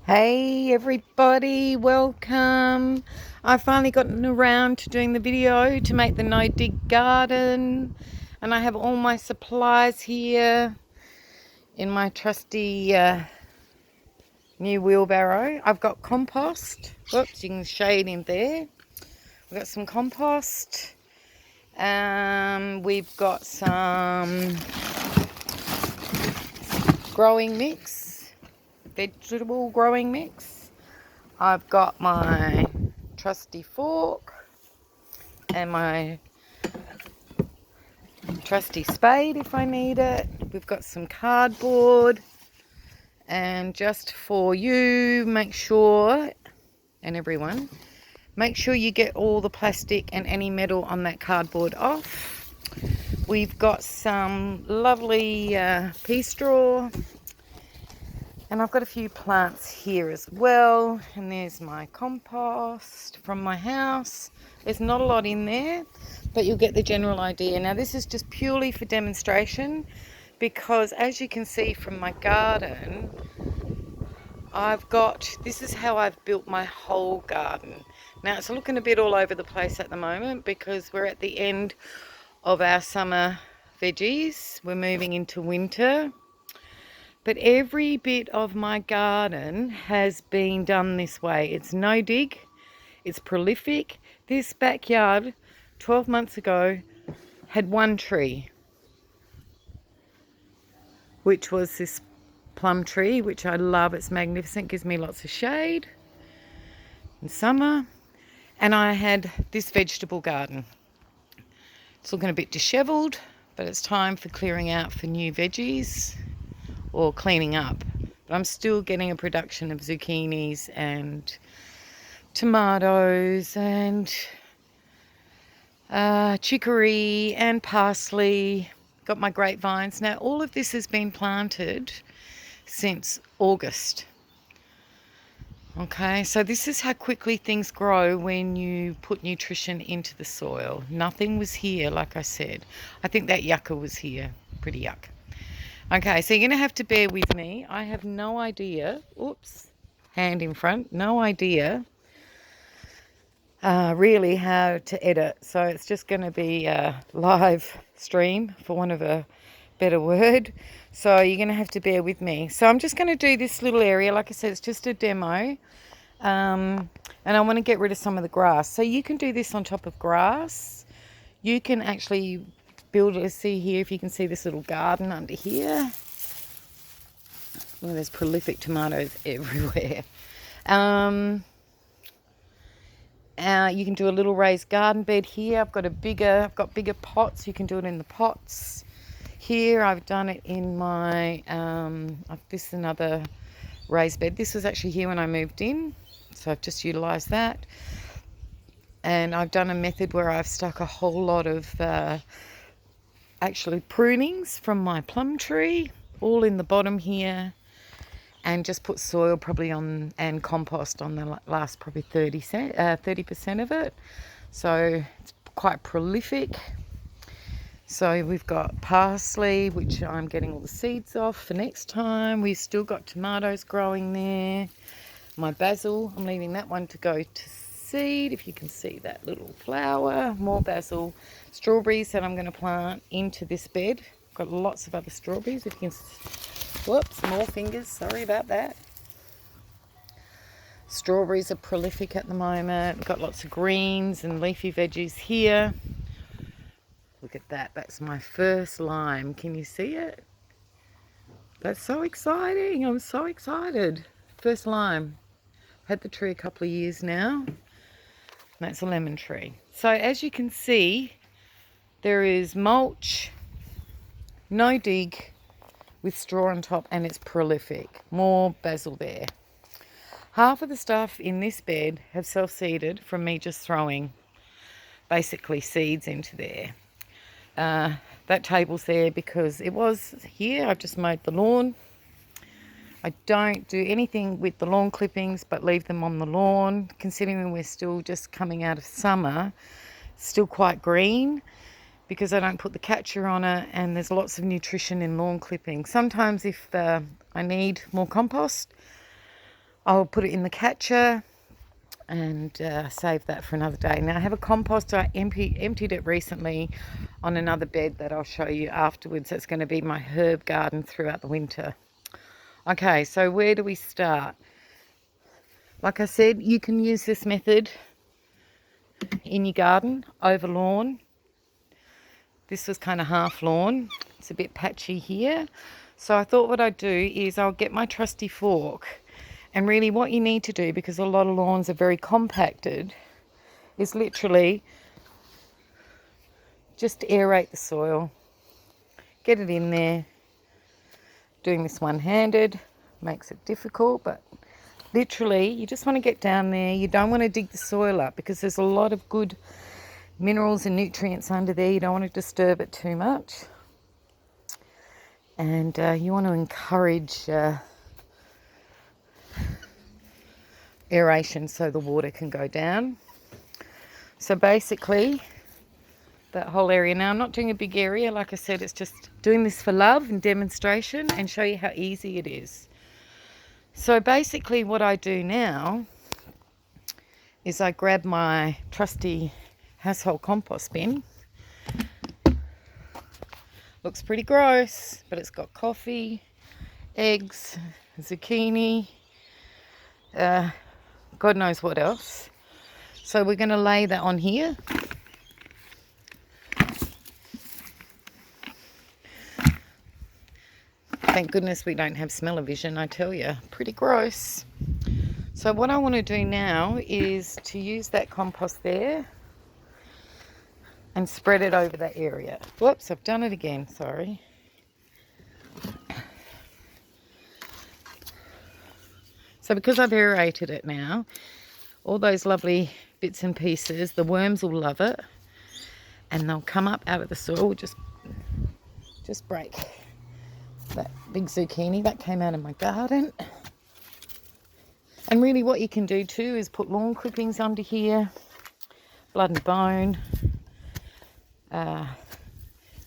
Hey everybody, welcome. I've finally gotten around to doing the video to make the no dig garden, and I have all my supplies here in my trusty new wheelbarrow. I've got compost. Whoops, you can shade in there. We've got some compost. We've got some growing mix, vegetable growing mix. I've got my trusty fork and my trusty spade if I need it. We've got some cardboard, and just for you, make sure, and everyone, make sure you get all the plastic and any metal on that cardboard off. We've got some lovely pea straw, and I've got a few plants here as well. And there's my compost from my house. There's not a lot in there, but you'll get the general idea. Now this is just purely for demonstration, because as you can see from my garden, this is how I've built my whole garden. Now it's looking a bit all over the place at the moment because we're at the end of our summer veggies. We're moving into winter. But every bit of my garden has been done this way. It's no dig. It's prolific. This backyard 12 months ago had one tree, which was this plum tree, which I love. It's magnificent, gives me lots of shade in summer. And I had this vegetable garden. It's looking a bit disheveled, but it's time for clearing out for new veggies, or cleaning up. But I'm still getting a production of zucchinis and tomatoes and chicory and parsley. Got my grapevines. Now all of this has been planted since August. Okay, so this is how quickly things grow when you put nutrition into the soil. Nothing was here, like I said. I think that yucca was here. Pretty yuck. Okay, so you're going to have to bear with me. I have no idea. Oops, hand in front. No idea really how to edit. So it's just going to be a live stream, for want of a better word. So you're going to have to bear with me. So I'm just going to do this little area. Like I said, it's just a demo. And I want to get rid of some of the grass. So you can do this on top of grass. You can actually build it. See here, if you can see this little garden under here. Well, there's prolific tomatoes everywhere. You can do a little raised garden bed here. I've got bigger pots. You can do it in the pots. Here I've done it in my, this is another raised bed. This was actually here when I moved in, so I've just utilised that. And I've done a method where I've stuck a whole lot of actually prunings from my plum tree all in the bottom here, and just put soil probably on, and compost on the last probably 30% of it. So it's quite prolific. So we've got parsley, which I'm getting all the seeds off for next time. We've still got tomatoes growing there. My basil, I'm leaving that one to go to seed. If you can see that little flower, more basil. Strawberries that I'm going to plant into this bed. Got lots of other strawberries. If you can, whoops, more fingers. Sorry about that. Strawberries are prolific at the moment. Got lots of greens and leafy veggies here. Look at that. That's my first lime. Can you see it? That's so exciting. I'm so excited. First lime. Had the tree a couple of years now. That's a lemon tree. So as you can see, there is mulch, no dig, with straw on top, and it's prolific. More basil there. Half of the stuff in this bed have self-seeded from me just throwing basically seeds into there. That table's there because it was here. I've just mowed the lawn. I don't do anything with the lawn clippings but leave them on the lawn, considering we're still just coming out of summer. Still quite green, because I don't put the catcher on it, and there's lots of nutrition in lawn clippings. Sometimes if I need more compost, I'll put it in the catcher and save that for another day. Now I have a compost. I emptied it recently on another bed that I'll show you afterwards. That's going to be my herb garden throughout the winter. Okay, so where do we start? Like I said, you can use this method in your garden, over lawn. This was kind of half lawn. It's a bit patchy here. So I thought what I'd do is I'll get my trusty fork, and really what you need to do, because a lot of lawns are very compacted, is literally just aerate the soil. Get it in there. Doing this one-handed makes it difficult, but literally you just want to get down there. You don't want to dig the soil up because there's a lot of good minerals and nutrients under there. You don't want to disturb it too much. And you want to encourage aeration so the water can go down. So basically that whole area. Now I'm not doing a big area, like I said, it's just doing this for love and demonstration and show you how easy it is. So basically what I do now is I grab my trusty household compost bin. Looks pretty gross, but it's got coffee, eggs, zucchini, God knows what else. So we're going to lay that on here. Thank goodness we don't have smell-o-vision, I tell you. Pretty gross. So what I want to do now is to use that compost there and spread it over that area. Whoops, I've done it again, sorry. So because I've aerated it now, all those lovely bits and pieces, the worms will love it and they'll come up out of the soil. Just break that big zucchini that came out of my garden. And really what you can do too is put lawn clippings under here, blood and bone,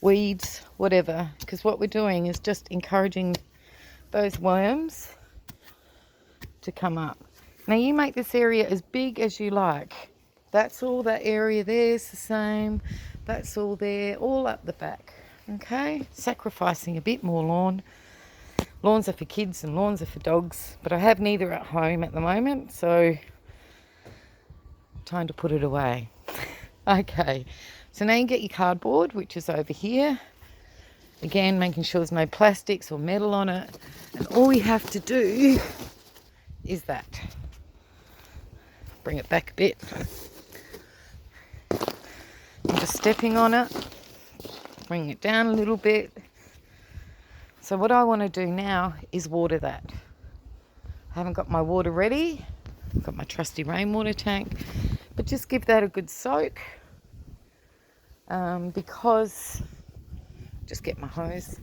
weeds, whatever, because what we're doing is just encouraging those worms to come up. Now you make this area as big as you like. That's all that area there's the same. That's all there, all up the back. Okay, sacrificing a bit more lawn. Lawns are for kids and lawns are for dogs, but I have neither at home at the moment, so time to put it away. Okay, so now you get your cardboard, which is over here. Again, making sure there's no plastics or metal on it. And all you have to do is that. Bring it back a bit. I'm just stepping on it. Bring it down a little bit. So what I want to do now is water that. I haven't got my water ready. I've got my trusty rainwater tank. But just give that a good soak. Because, just get my hose.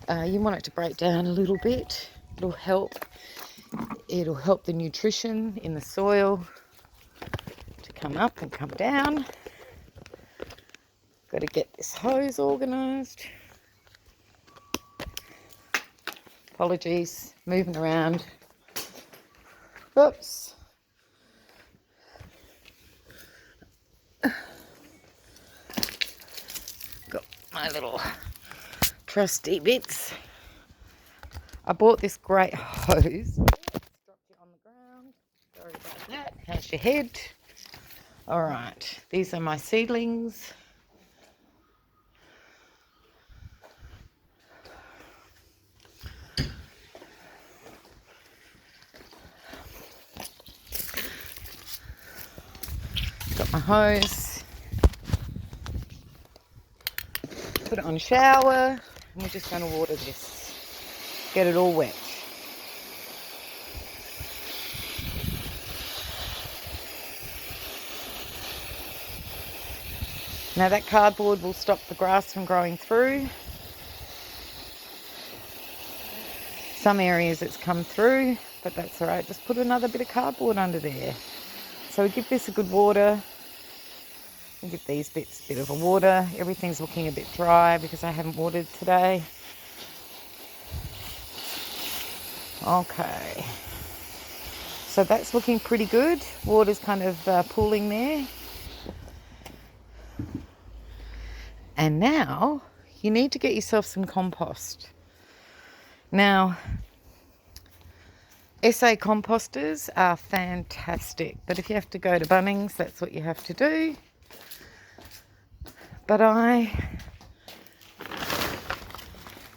You want it to break down a little bit. It'll help the nutrition in the soil to come up and come down. Got to get this hose organised. Apologies, moving around. Oops. Got my little trusty bits. I bought this great hose. Dropped it on the ground. Sorry about that. How's your head? All right, these are my seedlings. Got my hose. Put it on shower, and we're just going to water this. Get it all wet. Now that cardboard will stop the grass from growing through. Some areas it's come through, but that's all right. Just put another bit of cardboard under there. So we give this a good water. We give these bits a bit of a water. Everything's looking a bit dry because I haven't watered today. Okay. So that's looking pretty good. Water's kind of pooling there. And now you need to get yourself some compost. Now, SA composters are fantastic, but if you have to go to Bunnings, that's what you have to do. But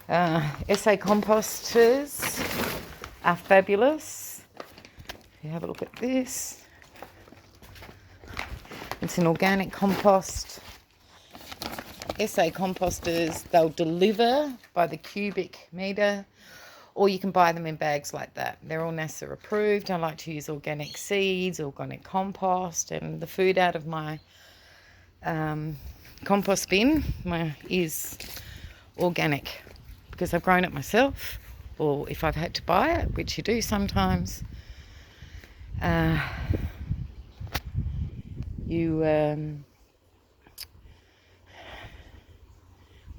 SA composters are fabulous. If you have a look at this, it's an organic compost. SA composters, they'll deliver by the cubic metre, or you can buy them in bags like that. They're all NASA approved. I like to use organic seeds, organic compost, and the food out of my compost bin is organic because I've grown it myself, or if I've had to buy it, which you do sometimes, you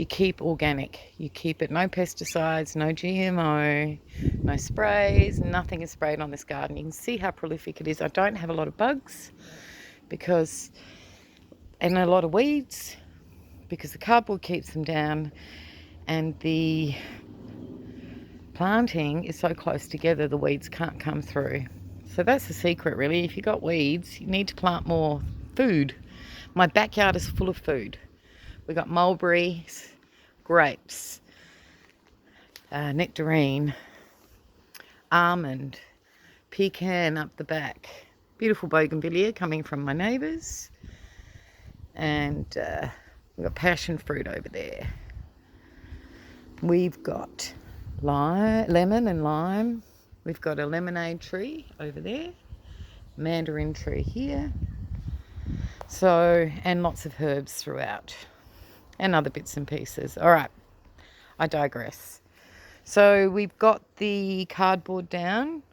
keep organic. You keep it no pesticides, no GMO, no sprays. Nothing is sprayed on this garden. You can see how prolific it is. I don't have a lot of bugs and a lot of weeds because the cardboard keeps them down, and the planting is so close together the weeds can't come through. So that's the secret, really. If you've got weeds, you need to plant more food. My backyard is full of food. We've got mulberries, grapes, nectarine, almond, pecan up the back, beautiful bougainvillea coming from my neighbours, and we've got passion fruit over there. We've got lemon and lime. We've got a lemonade tree over there, mandarin tree here. So, and lots of herbs throughout, and other bits and pieces. All right, I digress. So we've got the cardboard down,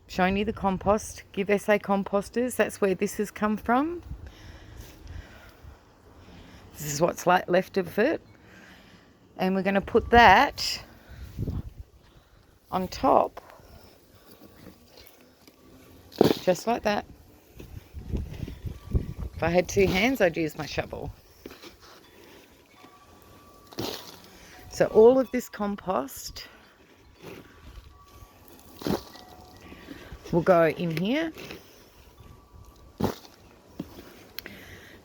showing you the compost. Give SA composters, that's where this has come from. This is what's left of it. And we're going to put that on top, just like that. If I had two hands, I'd use my shovel. So all of this compost will go in here.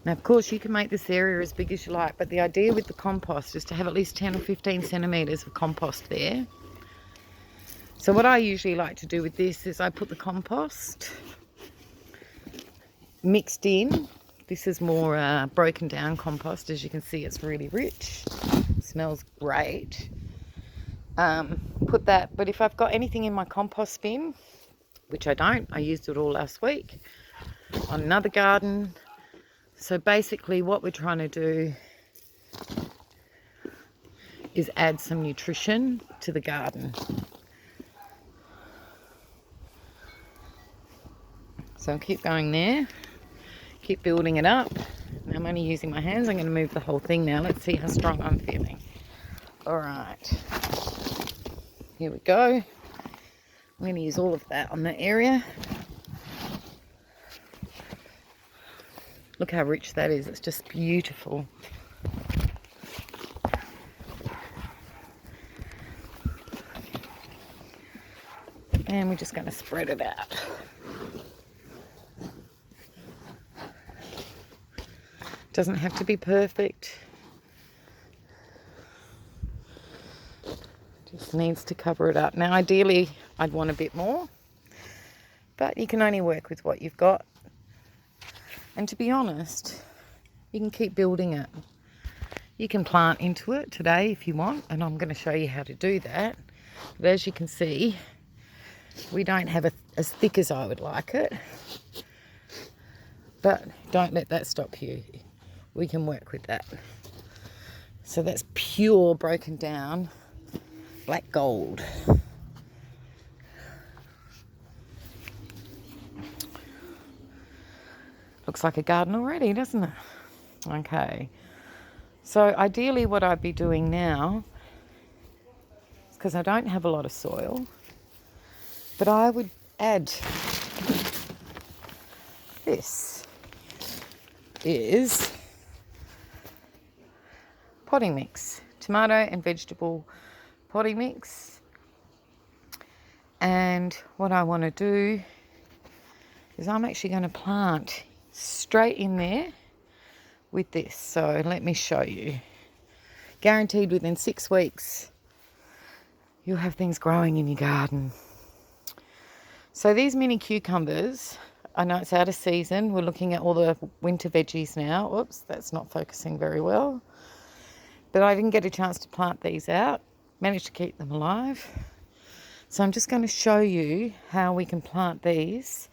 Now, of course, you can make this area as big as you like, but the idea with the compost is to have at least 10 or 15 centimetres of compost there. So what I usually like to do with this is I put the compost mixed in. This is more broken down compost. As you can see, it's really rich. It smells great. Put that, but if I've got anything in my compost bin, which I don't, I used it all last week on another garden. So basically what we're trying to do is add some nutrition to the garden. So I'll keep going there, keep building it up. Now I'm only using my hands. I'm going to move the whole thing now. Let's see how strong I'm feeling. All right, here we go. I'm going to use all of that on that area. Look how rich that is. It's just beautiful. And we're just going to spread it out. Doesn't have to be perfect. Just needs to cover it up. Now, ideally, I'd want a bit more, but you can only work with what you've got. And to be honest, you can keep building it. You can plant into it today if you want, and I'm going to show you how to do that. But as you can see, we don't have as thick as I would like it. But don't let that stop you. We can work with that. So that's pure broken down black gold. Looks like a garden already, doesn't it? Okay. So ideally what I'd be doing now, because I don't have a lot of soil, but I would add This is potting mix, tomato and vegetable potting mix. And what I want to do is I'm actually going to plant straight in there with this. So let me show you. Guaranteed within 6 weeks you'll have things growing in your garden. So these mini cucumbers, I know it's out of season. We're looking at all the winter veggies now. Oops, that's not focusing very well. But I didn't get a chance to plant these out. Managed to keep them alive. So I'm just going to show you how we can plant these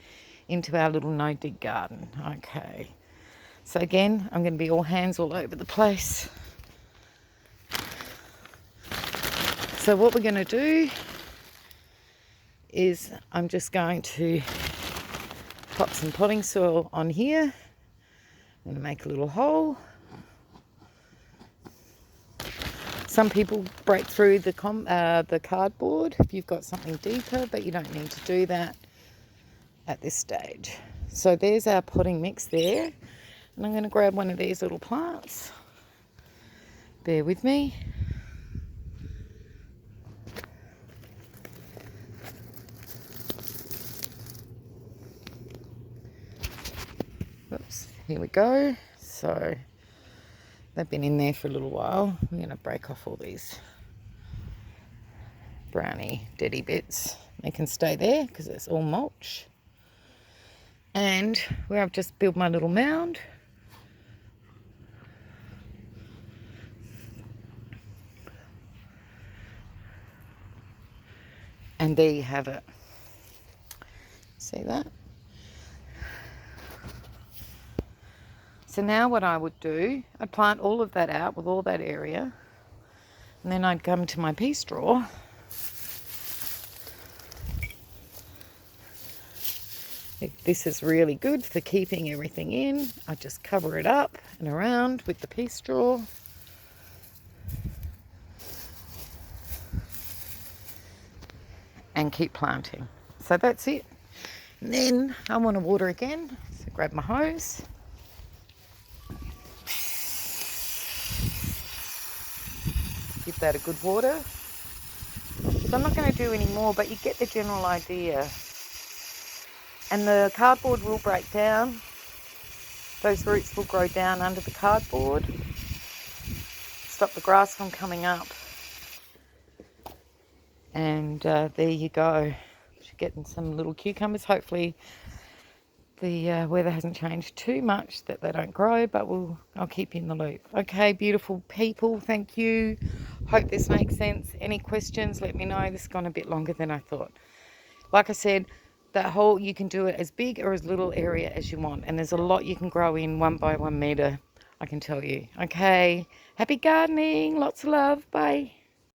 into our little no-dig garden. Okay. So again, I'm going to be all hands all over the place. So what we're going to do is I'm just going to pop some potting soil on here. I'm going to make a little hole. Some people break through the cardboard if you've got something deeper, but you don't need to do that at this stage. So there's our potting mix there. And I'm going to grab one of these little plants. Bear with me. Oops, here we go. So they've been in there for a little while. I'm going to break off all these brownie deady bits. They can stay there because it's all mulch. And where I've just built my little mound, and there you have it. See that? So now what I would do, I'd plant all of that out with all that area, and then I'd come to my pea straw this is really good for keeping everything in. I just cover it up and around with the pea straw. And keep planting. So that's it. And then I want to water again. So grab my hose. Give that a good water. So I'm not going to do any more, but you get the general idea. And the cardboard will break down. Those roots will grow down under the cardboard. Stop the grass from coming up. And there you go. You're getting some little cucumbers. Hopefully the weather hasn't changed too much that they don't grow, but I'll keep you in the loop. Okay, beautiful people, thank you. Hope this makes sense. Any questions, let me know. This has gone a bit longer than I thought. Like I said, that whole, you can do it as big or as little area as you want. And there's a lot you can grow in 1 by 1 meter, I can tell you. Okay, happy gardening. Lots of love. Bye.